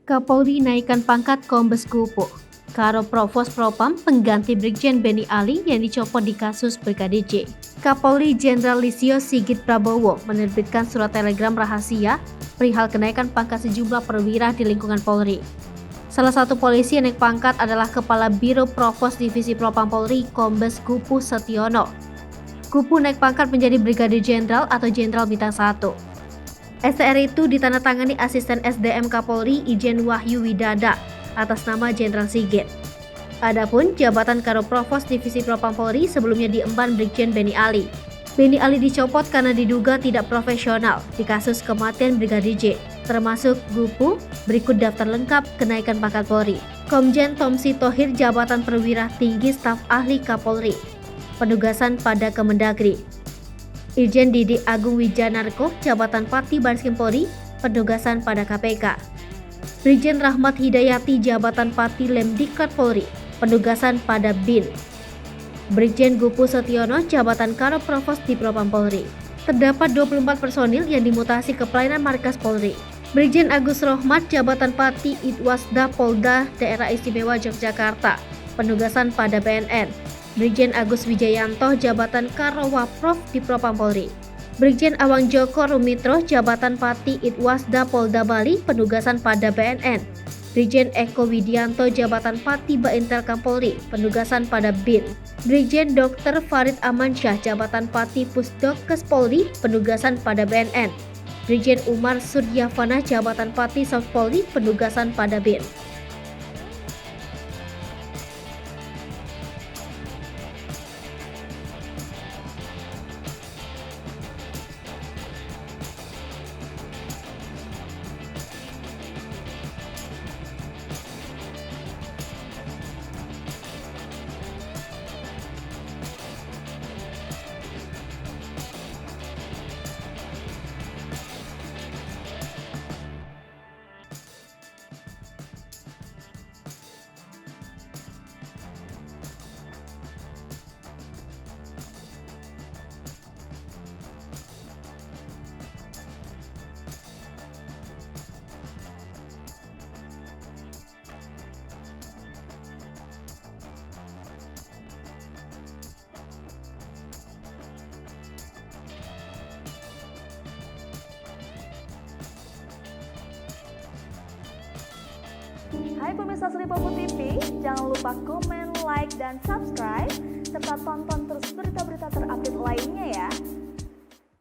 Kapolri naikkan pangkat Kombes Gupo. Karo Provos Propam pengganti Brigjen Benny Ali yang dicopot di kasus Brigadir J. Kapolri Jenderal Listio Sigit Prabowo menerbitkan surat telegram rahasia perihal kenaikan pangkat sejumlah perwira di lingkungan Polri. Salah satu polisi yang naik pangkat adalah Kepala Biro Provos Divisi Propam Polri Kombes Gupu Setiono. Gupu naik pangkat menjadi Brigadir Jenderal atau Jenderal Bintang 1. STR itu ditandatangani Asisten SDM Kapolri Ijen Wahyu Widada atas nama Jenderal Sigit. Adapun jabatan Karo Provos Divisi Propam Polri sebelumnya diemban Brigjen Benny Ali. Benny Ali dicopot karena diduga tidak profesional di kasus kematian Brigadir J, termasuk Gupu. Berikut daftar lengkap kenaikan pangkat Polri. Komjen Tomsi Tohir jabatan perwira tinggi staf ahli Kapolri, penugasan pada Kemendagri. Irjen Didi Agung Wijanarko jabatan Pati Bareskrim Polri, penugasan pada KPK. Brigjen Rahmat Hidayati jabatan Pati Lemdiklat Polri, penugasan pada BIN. Brigjen Gupu Setiono jabatan Karo Provos di Propam Polri. Terdapat 24 personil yang dimutasi ke pelayanan markas Polri. Brigjen Agus Rohmat jabatan Pati Itwasda Polda Daerah Istimewa Yogyakarta, penugasan pada BNN. Brigjen Agus Wijayanto jabatan Karo Waprov di Propam Polri. Brigjen Awang Joko Rumitro jabatan Pati Itwasda Polda Bali, penugasan pada BNN. Brigjen Eko Widianto jabatan Pati Baintelkam Polri, penugasan pada BIN. Brigjen Dr. Farid Amansyah jabatan Pati Pusdokes Polri, penugasan pada BNN. Brigjen Umar Suryavana jabatan Pati South Polri, penugasan pada BIN. Hai pemirsa Sri Popo TV, jangan lupa komen, like, dan subscribe, serta tonton terus berita-berita terupdate lainnya ya.